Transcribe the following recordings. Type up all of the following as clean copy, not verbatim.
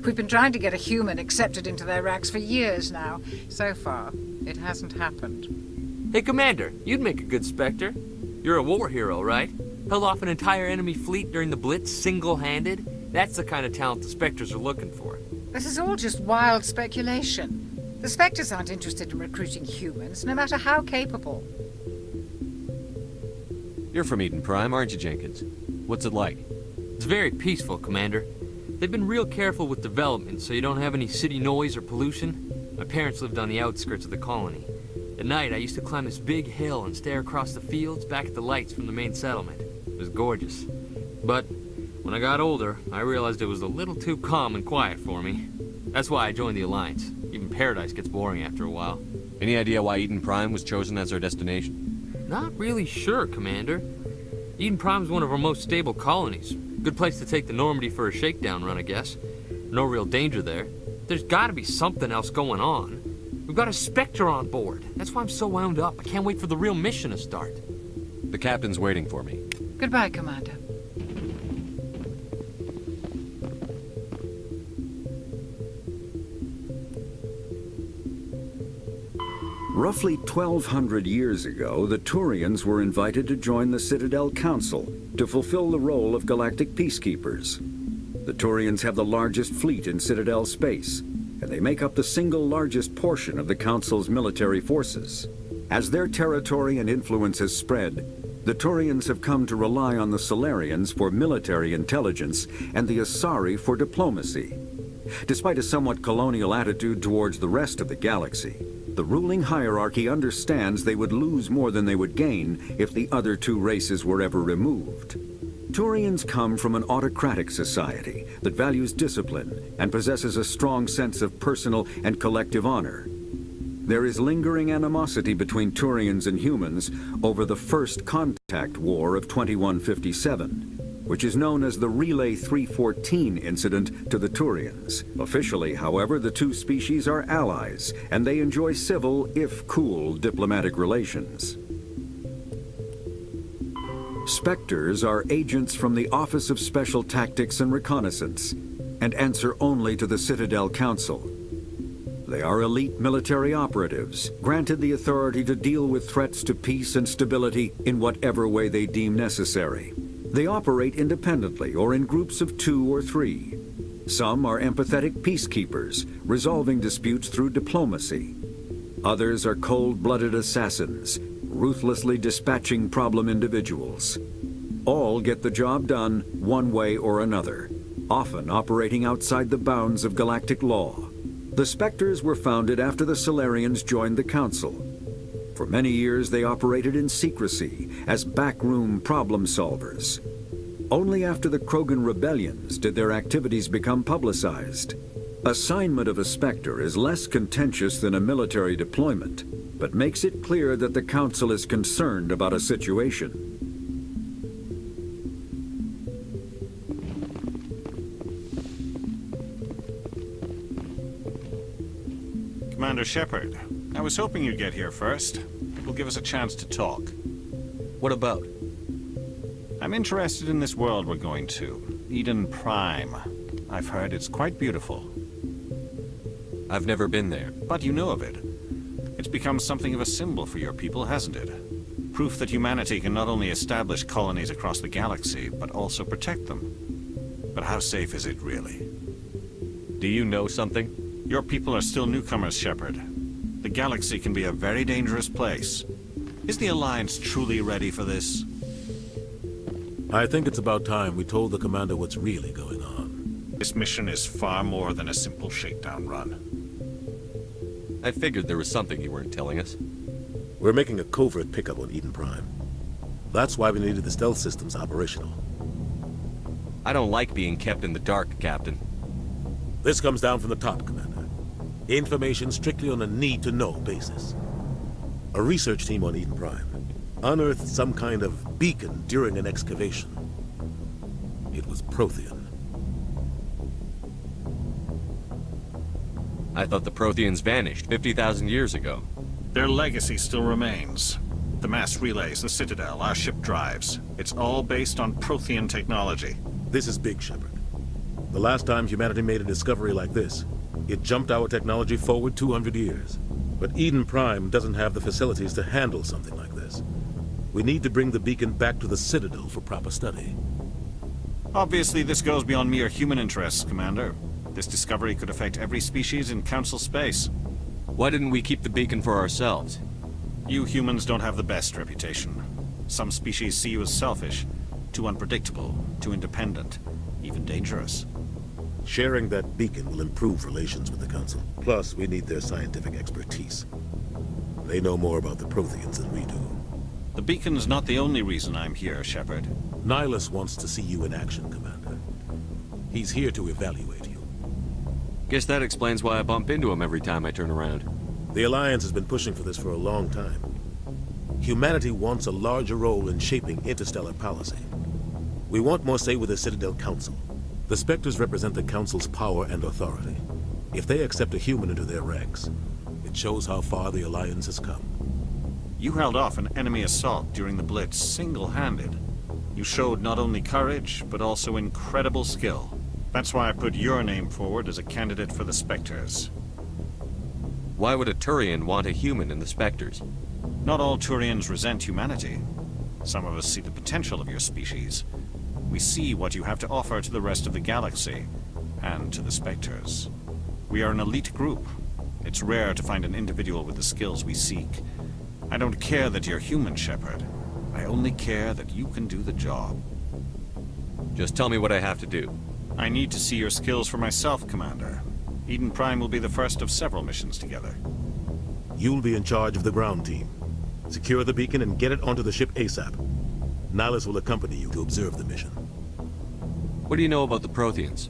We've been trying to get a human accepted into their ranks for years now. So far, it hasn't happened. Hey, Commander, you'd make a good Spectre. You're a war hero, right? Held off an entire enemy fleet during the Blitz single-handed? That's the kind of talent the Spectres are looking for. This is all just wild speculation. The Spectres aren't interested in recruiting humans, no matter how capable. You're from Eden Prime, aren't you, Jenkins? What's it like? It's very peaceful, Commander. They've been real careful with development, so you don't have any city noise or pollution. My parents lived on the outskirts of the colony. At night, I used to climb this big hill and stare across the fields back at the lights from the main settlement. It was gorgeous. But when I got older, I realized it was a little too calm and quiet for me. That's why I joined the Alliance. Even Paradise gets boring after a while. Any idea why Eden Prime was chosen as our destination? Not really sure, Commander. Eden Prime's one of our most stable colonies. Good place to take the Normandy for a shakedown run, I guess. No real danger there. There's gotta be something else going on. We've got a Spectre on board. That's why I'm so wound up. I can't wait for the real mission to start. The captain's waiting for me. Goodbye, Commander. Roughly 1,200 years ago, the Turians were invited to join the Citadel Council to fulfill the role of galactic peacekeepers. The Turians have the largest fleet in Citadel space, and they make up the single largest portion of the Council's military forces. As their territory and influence has spread, the Turians have come to rely on the Solarians for military intelligence and the Asari for diplomacy. Despite a somewhat colonial attitude towards the rest of the galaxy, the ruling hierarchy understands they would lose more than they would gain if the other two races were ever removed. Turians come from an autocratic society that values discipline and possesses a strong sense of personal and collective honor. There is lingering animosity between Turians and humans over the First Contact War of 2157, which is known as the Relay 314 incident to the Turians. Officially, however, the two species are allies, and they enjoy civil, if cool, diplomatic relations. Spectres are agents from the Office of Special Tactics and Reconnaissance, and answer only to the Citadel Council. They are elite military operatives, granted the authority to deal with threats to peace and stability in whatever way they deem necessary. They operate independently or in groups of 2 or 3. Some are empathetic peacekeepers, resolving disputes through diplomacy. Others are cold-blooded assassins, ruthlessly dispatching problem individuals. All get the job done one way or another, often operating outside the bounds of galactic law. The Spectres were founded after the Solarians joined the Council. For many years, they operated in secrecy as backroom problem solvers. Only after the Krogan rebellions did their activities become publicized. Assignment of a Spectre is less contentious than a military deployment, but makes it clear that the Council is concerned about a situation. Commander Shepard, I was hoping you'd get here first. It will give us a chance to talk. What about? I'm interested in this world we're going to, Eden Prime. I've heard it's quite beautiful. I've never been there. But you know of it. It's become something of a symbol for your people, hasn't it? Proof that humanity can not only establish colonies across the galaxy, but also protect them. But how safe is it, really? Do you know something? Your people are still newcomers, Shepard. The galaxy can be a very dangerous place. Is the Alliance truly ready for this? I think it's about time we told the Commander what's really going on. This mission is far more than a simple shakedown run. I figured there was something you weren't telling us. We're making a covert pickup on Eden Prime. That's why we needed the stealth systems operational. I don't like being kept in the dark, Captain. This comes down from the top, Commander. Information strictly on a need-to-know basis. A research team on Eden Prime unearthed some kind of beacon during an excavation. It was Prothean. I thought the Protheans vanished 50,000 years ago. Their legacy still remains. The mass relays, the Citadel, our ship drives. It's all based on Prothean technology. This is big, Shepard. The last time humanity made a discovery like this, it jumped our technology forward 200 years. But Eden Prime doesn't have the facilities to handle something like this. We need to bring the beacon back to the Citadel for proper study. Obviously, this goes beyond mere human interests, Commander. This discovery could affect every species in Council space. Why didn't we keep the beacon for ourselves? You humans don't have the best reputation. Some species see you as selfish, too unpredictable, too independent, even dangerous. Sharing that beacon will improve relations with the Council. Plus, we need their scientific expertise. They know more about the Protheans than we do. The beacon's not the only reason I'm here, Shepard. Nihilus wants to see you in action, Commander. He's here to evaluate you. Guess that explains why I bump into him every time I turn around. The Alliance has been pushing for this for a long time. Humanity wants a larger role in shaping interstellar policy. We want more say with the Citadel Council. The Spectres represent the Council's power and authority. If they accept a human into their ranks, it shows how far the Alliance has come. You held off an enemy assault during the Blitz single-handed. You showed not only courage, but also incredible skill. That's why I put your name forward as a candidate for the Spectres. Why would a Turian want a human in the Spectres? Not all Turians resent humanity. Some of us see the potential of your species. We see what you have to offer to the rest of the galaxy, and to the Spectres. We are an elite group. It's rare to find an individual with the skills we seek. I don't care that you're human, Shepard. I only care that you can do the job. Just tell me what I have to do. I need to see your skills for myself, Commander. Eden Prime will be the first of several missions together. You'll be in charge of the ground team. Secure the beacon and get it onto the ship ASAP. Nihilus will accompany you to observe the mission. What do you know about the Protheans?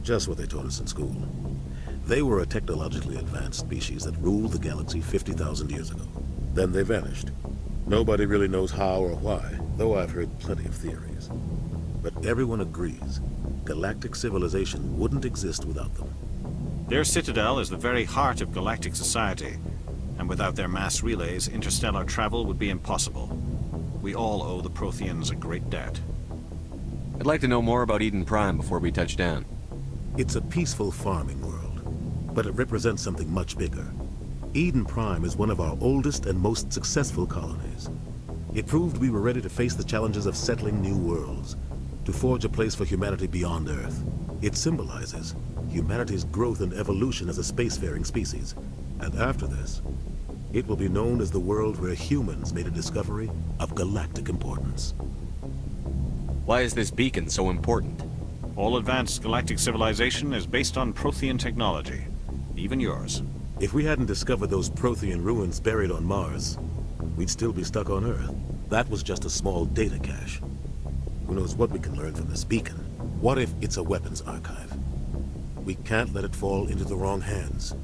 Just what they taught us in school. They were a technologically advanced species that ruled the galaxy 50,000 years ago. Then they vanished. Nobody really knows how or why, though I've heard plenty of theories. But everyone agrees, galactic civilization wouldn't exist without them. Their citadel is the very heart of galactic society, and without their mass relays, interstellar travel would be impossible. We all owe the Protheans a great debt. I'd like to know more about Eden Prime before we touch down. It's a peaceful farming world, but it represents something much bigger. Eden Prime is one of our oldest and most successful colonies. It proved we were ready to face the challenges of settling new worlds, to forge a place for humanity beyond Earth. It symbolizes humanity's growth and evolution as a spacefaring species. And after this, it will be known as the world where humans made a discovery of galactic importance. Why is this beacon so important? All advanced galactic civilization is based on Prothean technology, even yours. If we hadn't discovered those Prothean ruins buried on Mars, we'd still be stuck on Earth. That was just a small data cache. Who knows what we can learn from this beacon? What if it's a weapons archive? We can't let it fall into the wrong hands.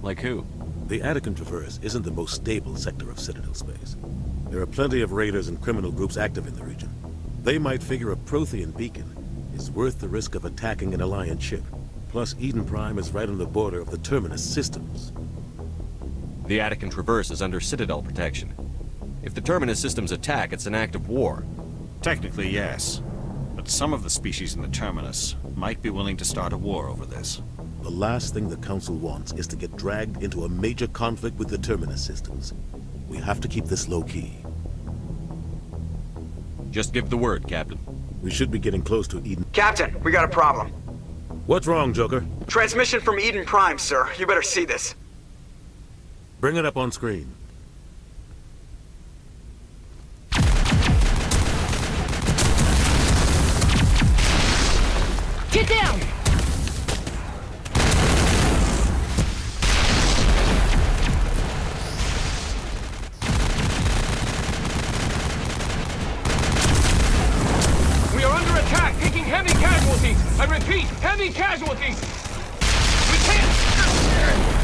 Like who? The Attican Traverse isn't the most stable sector of Citadel space. There are plenty of raiders and criminal groups active in the region. They might figure a Prothean beacon is worth the risk of attacking an Alliance ship. Plus, Eden Prime is right on the border of the Terminus systems. The Attican Traverse is under Citadel protection. If the Terminus systems attack, it's an act of war. Technically, yes. But some of the species in the Terminus might be willing to start a war over this. The last thing the Council wants is to get dragged into a major conflict with the Terminus systems. We have to keep this low-key. Just give the word, Captain. We should be getting close to Eden. Captain, we got a problem. What's wrong, Joker? Transmission from Eden Prime, sir. You better see this. Bring it up on screen. Get down! We are under attack, taking heavy casualties. I repeat, heavy casualties. We can't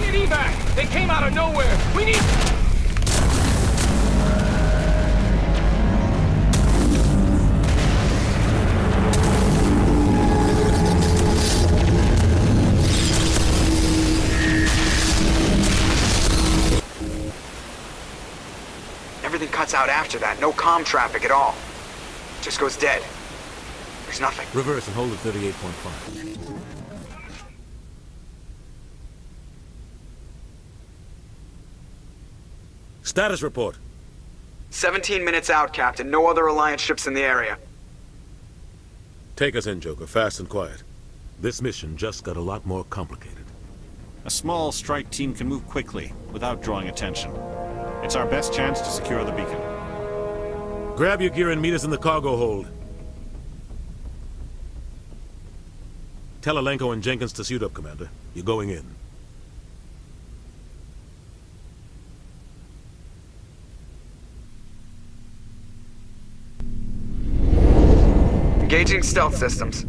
get evac. They came out of nowhere. We need... Everything cuts out after that. No comm traffic at all. Just goes dead. There's nothing. Reverse and hold at 38.5. Status report. 17 minutes out, Captain. No other Alliance ships in the area. Take us in, Joker, fast and quiet. This mission just got a lot more complicated. A small strike team can move quickly, without drawing attention. It's our best chance to secure the beacon. Grab your gear and meet us in the cargo hold. Tell Alenko and Jenkins to suit up, Commander. You're going in. Engaging stealth systems.